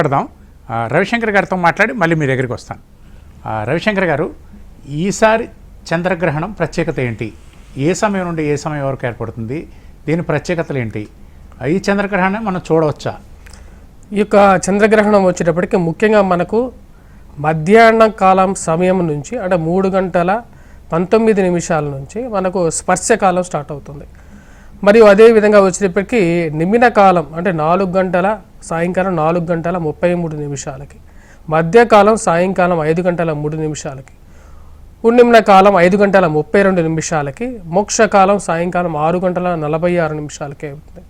మాట్లాడదాం. రవిశంకర్ గారితో మాట్లాడి మళ్ళీ మీ దగ్గరికి వస్తాను. రవిశంకర్ గారు, ఈసారి చంద్రగ్రహణం ప్రత్యేకత ఏంటి? ఏ సమయం నుండి ఏ సమయం వరకు ఏర్పడుతుంది? దీని ప్రత్యేకతలు ఏంటి? ఈ చంద్రగ్రహణం మనం చూడవచ్చా? ఈ యొక్క చంద్రగ్రహణం వచ్చేటప్పటికి ముఖ్యంగా మనకు మధ్యాహ్న కాలం సమయం నుంచి అంటే 3:19 నుంచి మనకు స్పర్శకాలం స్టార్ట్ అవుతుంది. మరియు అదేవిధంగా వచ్చేటప్పటికి నిమిన కాలం అంటే సాయంకాలం 4:33 మధ్యకాలం సాయంకాలం 5:03 ఉన్నిమ్న కాలం 5:32 మోక్షకాలం సాయంకాలం 6:46 అవుతుంది.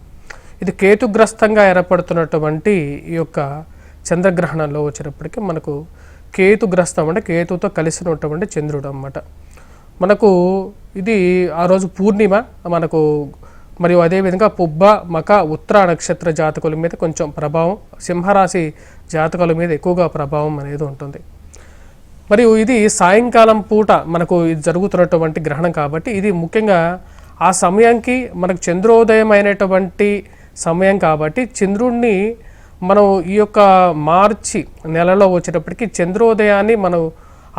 ఇది కేతుగ్రస్తంగా ఏర్పడుతున్నటువంటి ఈ యొక్క చంద్రగ్రహణంలో వచ్చేటప్పటికి మనకు కేతుగ్రస్తం అంటే కేతుతో కలిసినటువంటి చంద్రుడు అన్నమాట. మనకు ఇది ఆ రోజు పూర్ణిమ మనకు. మరియు అదేవిధంగా పుబ్బ మక ఉత్తర నక్షత్ర జాతకుల మీద కొంచెం ప్రభావం, సింహరాశి జాతకుల మీద ఎక్కువగా ప్రభావం అనేది ఉంటుంది. మరియు ఇది సాయంకాలం పూట మనకు ఇది జరుగుతున్నటువంటి గ్రహణం కాబట్టి ఇది ముఖ్యంగా ఆ సమయానికి మనకు చంద్రోదయం అయినటువంటి సమయం కాబట్టి చంద్రుడిని మనం ఈ యొక్క మార్చి నెలలో వచ్చేటప్పటికి చంద్రోదయాన్ని మనం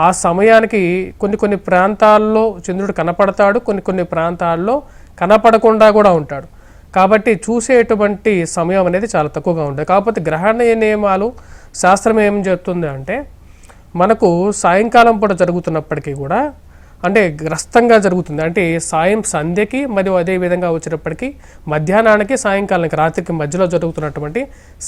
ఆ సమయానికి కొన్ని ప్రాంతాల్లో చంద్రుడు కనపడతాడు, కొన్ని ప్రాంతాల్లో కనపడకుండా కూడా ఉంటాడు. కాబట్టి చూసేటువంటి సమయం అనేది చాలా తక్కువగా ఉంటుంది. కాకపోతే గ్రహణ నియమాలు శాస్త్రం ఏం చెప్తుంది అంటే మనకు సాయంకాలం పూట జరుగుతున్నప్పటికీ కూడా అంటే గ్రస్తంగా జరుగుతుంది. అంటే సాయం సంధ్యకి మరియు అదేవిధంగా వచ్చేటప్పటికి మధ్యాహ్నానికి సాయంకాలానికి రాత్రికి మధ్యలో జరుగుతున్నటువంటి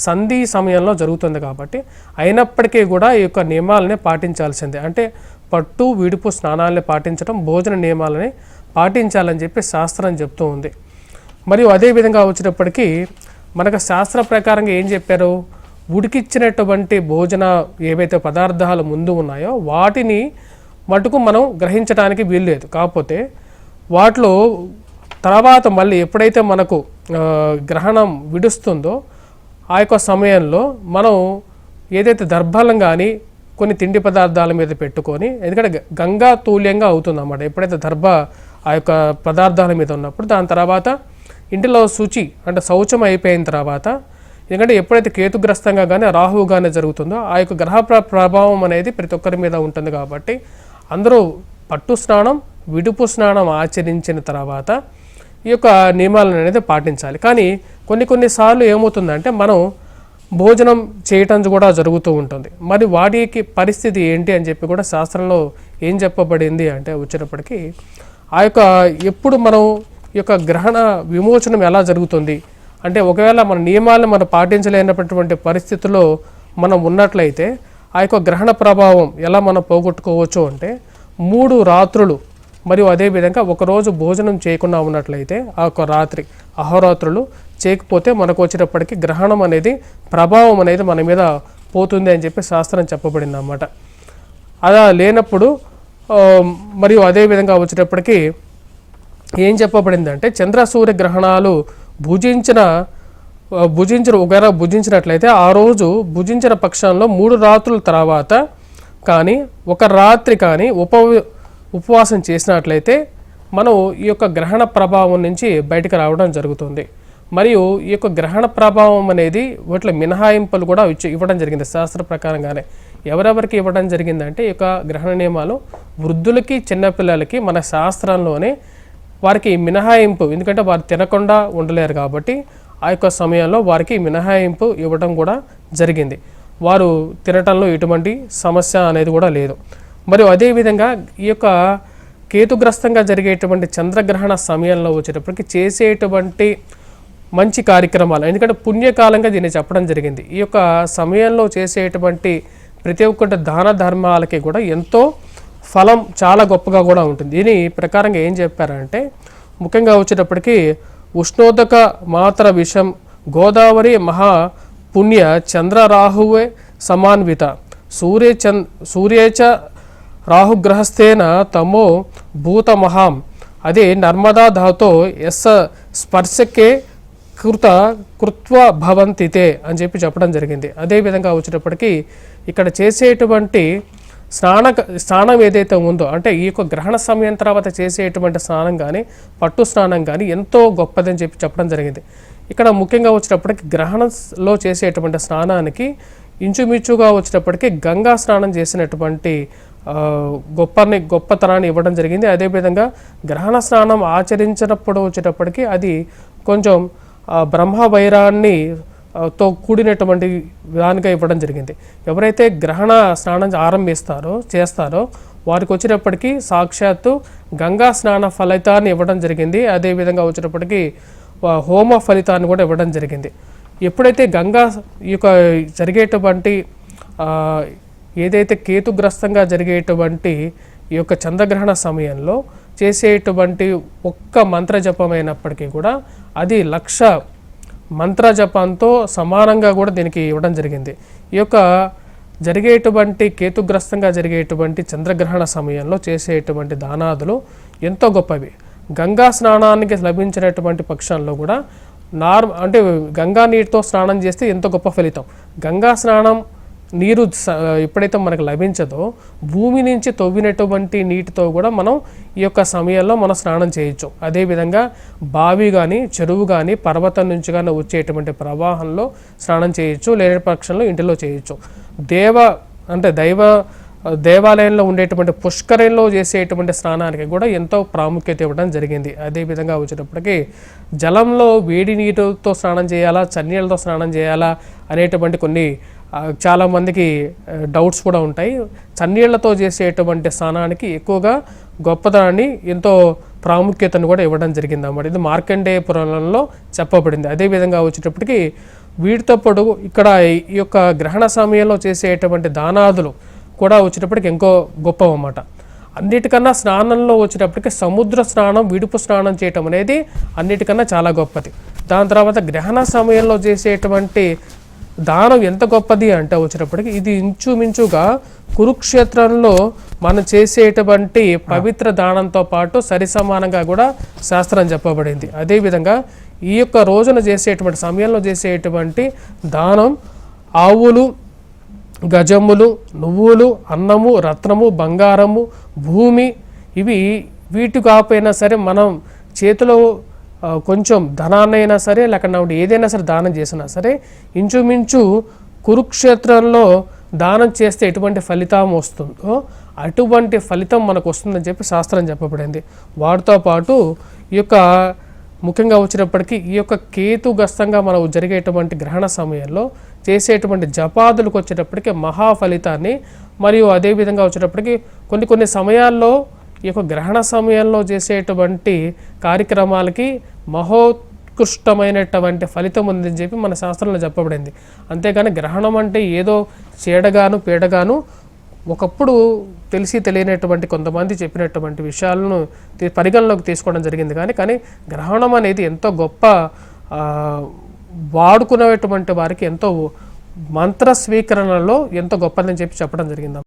సంధి సమయంలో జరుగుతుంది. కాబట్టి అయినప్పటికీ కూడా ఈ యొక్క నియమాలని పాటించాల్సిందే. అంటే పట్టు విడుపు స్నానాలని పాటించడం, భోజన నియమాలని పాటించాలని చెప్పి శాస్త్రం చెప్తూ ఉంది. మరియు అదేవిధంగా వచ్చేటప్పటికి మనకు శాస్త్ర ప్రకారంగా ఏం చెప్పారు, ఉడికిచ్చినటువంటి భోజన ఏవైతే పదార్థాలు ముందు ఉన్నాయో వాటిని మటుకు మనం గ్రహించడానికి వీల్లేదు. కాకపోతే వాటిలో తర్వాత మళ్ళీ ఎప్పుడైతే మనకు గ్రహణం విడుస్తుందో ఆ యొక్క సమయంలో మనం ఏదైతే దర్భాలం కానీ కొన్ని తిండి పదార్థాల మీద పెట్టుకొని, ఎందుకంటే గంగా తూల్యంగా అవుతుంది అన్నమాట. ఎప్పుడైతే దర్భ ఆ యొక్క పదార్థాల మీద ఉన్నప్పుడు దాని తర్వాత ఇంటిలో శుచి అంటే శౌచం అయిపోయిన తర్వాత, ఎందుకంటే ఎప్పుడైతే కేతుగ్రస్తంగా కానీ రాహువు కానీ జరుగుతుందో ఆ యొక్క గ్రహ ప్రభావం అనేది ప్రతి ఒక్కరి మీద ఉంటుంది. కాబట్టి అందరూ పట్టు స్నానం విడుపు స్నానం ఆచరించిన తర్వాత ఈ యొక్క నియమాలను అనేది పాటించాలి. కానీ కొన్నిసార్లు ఏమవుతుందంటే మనం భోజనం చేయటం కూడా జరుగుతూ ఉంటుంది. మరి వాటికి పరిస్థితి ఏంటి అని చెప్పి కూడా శాస్త్రంలో ఏం చెప్పబడింది అంటే వచ్చేటప్పటికి ఆ యొక్క ఎప్పుడు మనం ఈ యొక్క గ్రహణ విమోచనం ఎలా జరుగుతుంది అంటే ఒకవేళ మన నియమాలను మనం పాటించలేనటువంటి పరిస్థితుల్లో మనం ఉన్నట్లయితే ఆ యొక్క గ్రహణ ప్రభావం ఎలా మనం పోగొట్టుకోవచ్చు అంటే 3 రాత్రులు మరియు అదేవిధంగా ఒకరోజు భోజనం చేయకుండా ఉన్నట్లయితే ఆ యొక్క రాత్రి అహోరాత్రులు చేయకపోతే మనకు వచ్చేటప్పటికి గ్రహణం అనేది ప్రభావం అనేది మన మీద పోతుంది అని చెప్పి శాస్త్రం చెప్పబడింది అన్నమాట. అలా లేనప్పుడు మరియు అదేవిధంగా వచ్చేటప్పటికి ఏం చెప్పబడింది అంటే చంద్ర సూర్య గ్రహణాలు ఒకవేళ భుజించినట్లయితే ఆ రోజు భుజించిన పక్షంలో 3 రాత్రుల తర్వాత కానీ ఒక రాత్రి కానీ ఉపవాసం చేసినట్లయితే మనం ఈ యొక్క గ్రహణ ప్రభావం నుంచి బయటకు రావడం జరుగుతుంది. మరియు ఈ యొక్క గ్రహణ ప్రభావం అనేది వాటిలో మినహాయింపులు కూడా ఇవ్వడం జరిగింది శాస్త్ర ప్రకారంగానే. ఎవరెవరికి ఇవ్వడం జరిగిందంటే ఈ యొక్క గ్రహణ నియమాలు వృద్ధులకి చిన్నపిల్లలకి మన శాస్త్రంలోనే వారికి మినహాయింపు, ఎందుకంటే వారు తినకుండా ఉండలేరు కాబట్టి ఆ యొక్క సమయంలో వారికి మినహాయింపు ఇవ్వడం కూడా జరిగింది. వారు తినటంలో ఎటువంటి సమస్య అనేది కూడా లేదు. మరియు అదేవిధంగా ఈ యొక్క కేతుగ్రస్తంగా జరిగేటువంటి చంద్రగ్రహణ సమయంలో వచ్చేటప్పటికి చేసేటువంటి మంచి కార్యక్రమాలు, ఎందుకంటే పుణ్యకాలంగా దీన్ని చెప్పడం జరిగింది. ఈ యొక్క సమయంలో చేసేటువంటి ప్రతి ఒక్కటి దాన ధర్మాలకి కూడా ఎంతో ఫలం చాలా గొప్పగా కూడా ఉంటుంది. దీని ప్రకారంగా ఏం చెప్పారంటే ముఖ్యంగా వచ్చేటప్పటికి ఉష్ణోదక మాత్ర విషం గోదావరి మహా పుణ్య చంద్ర రాహువే సమాన్విత సూర్యేచ రాహుగ్రహస్థేన తమో భూత మహాం అదే నర్మదా ధాతో ఎస్ స్పర్శకే కృత్వ భవంతితే అని చెప్పడం జరిగింది. అదేవిధంగా వచ్చేటప్పటికి ఇక్కడ చేసేటువంటి స్నానం ఏదైతే ఉందో అంటే ఈ యొక్క గ్రహణ సమయం తర్వాత చేసేటువంటి స్నానం కానీ పట్టు స్నానం కానీ ఎంతో గొప్పదని చెప్పడం జరిగింది. ఇక్కడ ముఖ్యంగా వచ్చేటప్పటికి గ్రహణంలో చేసేటువంటి స్నానానికి ఇంచుమించుగా వచ్చేటప్పటికి గంగా స్నానం చేసినటువంటి గొప్పతనాన్ని ఇవ్వడం జరిగింది. అదేవిధంగా గ్రహణ స్నానం ఆచరించినప్పుడు వచ్చేటప్పటికి అది కొంచెం బ్రహ్మవైరాన్ని తో కూడినటువంటి విధానంగా ఇవ్వడం జరిగింది. ఎవరైతే గ్రహణ స్నానం చేస్తారో వారికి వచ్చినప్పటికీ సాక్షాత్తు గంగా స్నాన ఫలితాన్ని ఇవ్వడం జరిగింది. అదేవిధంగా వచ్చేటప్పటికి హోమ ఫలితాన్ని కూడా ఇవ్వడం జరిగింది. ఎప్పుడైతే గంగా ఈ యొక్క జరిగేటువంటి ఏదైతే కేతుగ్రస్తంగా జరిగేటువంటి ఈ యొక్క చంద్రగ్రహణ సమయంలో చేసేటువంటి ఒక్క మంత్ర జపమైనప్పటికీ కూడా అది 1,00,000 మంత్ర జపంతో సమానంగా కూడా దీనికి ఇవ్వడం జరిగింది. ఈ యొక్క జరిగేటువంటి కేతుగ్రస్తంగా జరిగేటువంటి చంద్రగ్రహణ సమయంలో చేసేటువంటి దానాదులు ఎంతో గొప్పవి. గంగా స్నానానికి లభించినటువంటి పక్షంలో కూడా అంటే గంగా నీటితో స్నానం చేస్తే ఎంతో గొప్ప ఫలితం. గంగా స్నానం నీరు ఎప్పుడైతే మనకు లభించదో భూమి నుంచి తవ్వినటువంటి నీటితో కూడా మనం ఈ యొక్క సమయంలో మనం స్నానం చేయొచ్చు. అదేవిధంగా బావి కానీ చెరువు కానీ పర్వతం నుంచి కానీ వచ్చేటువంటి ప్రవాహంలో స్నానం చేయొచ్చు, లేని పక్షంలో ఇంటిలో చేయొచ్చు. దేవాలయంలో ఉండేటువంటి పుష్కరంలో చేసేటువంటి స్నానానికి కూడా ఎంతో ప్రాముఖ్యత ఇవ్వడం జరిగింది. అదేవిధంగా వచ్చేటప్పటికి జలంలో వేడి నీటితో స్నానం చేయాలా, చన్నీళ్ళతో స్నానం చేయాలా అనేటువంటి కొన్ని చాలామందికి డౌట్స్ కూడా ఉంటాయి. చన్నీళ్లతో చేసేటువంటి స్నానానికి ఎక్కువగా గొప్పతనాన్ని ఎంతో ప్రాముఖ్యతను కూడా ఇవ్వడం జరిగింది అన్నమాట. ఇది మార్కండేయ పురాణంలో చెప్పబడింది. అదేవిధంగా వచ్చేటప్పటికి వీటితో పాటు ఇక్కడ ఈ యొక్క గ్రహణ సమయంలో చేసేటువంటి దానాదులు కూడా వచ్చేటప్పటికి ఇంకో గొప్పవన్నమాట. అన్నిటికన్నా స్నానంలో వచ్చేటప్పటికి సముద్ర స్నానం, విడుపు స్నానం చేయటం అనేది అన్నిటికన్నా చాలా గొప్పది. దాని తర్వాత గ్రహణ సమయంలో చేసేటువంటి దానం ఎంత గొప్పది అంటే వచ్చేటప్పటికి ఇది ఇంచుమించుగా కురుక్షేత్రంలో మనం చేసేటువంటి పవిత్ర దానంతో పాటు సరిసమానంగా కూడా శాస్త్రం చెప్పబడింది. అదేవిధంగా ఈ యొక్క రోజున చేసేటువంటి సమయంలో చేసేటువంటి దానం ఆవులు, గజములు, నువ్వులు, అన్నము, రత్నము, బంగారము, భూమి వీటి కాకపోయినా సరే మనం చేతిలో కొంచెం ధనాన్నైనా సరే లేకుండా ఏదైనా సరే దానం చేసినా సరే ఇంచుమించు కురుక్షేత్రంలో దానం చేస్తే ఎటువంటి ఫలితం వస్తుందో అటువంటి ఫలితం మనకు వస్తుందని చెప్పి శాస్త్రం చెప్పబడింది. వాటితో పాటు ఈ యొక్క ముఖ్యంగా వచ్చినప్పటికీ ఈ యొక్క కేతుగ్రస్తంగా మనం జరిగేటువంటి గ్రహణ సమయంలో చేసేటువంటి జపాదులకు వచ్చేటప్పటికి మహా ఫలితాన్ని మరియు అదేవిధంగా వచ్చేటప్పటికి కొన్ని సమయాల్లో ఈ యొక్క గ్రహణ సమయంలో చేసేటువంటి కార్యక్రమాలకి మహోత్కృష్టమైనటువంటి ఫలితం ఉందని చెప్పి మన శాస్త్రంలో చెప్పబడింది. అంతేగాని గ్రహణం అంటే ఏదో చేడగాను పీడగాను ఒకప్పుడు తెలియనటువంటి కొంతమంది చెప్పినటువంటి విషయాలను పరిగణలోకి తీసుకోవడం జరిగింది. కానీ గ్రహణం అనేది ఎంతో గొప్ప వాడుకునేటువంటి వారికి ఎంతో మంత్ర స్వీకరణలో ఎంతో గొప్పదని చెప్పి చెప్పడం జరిగింది.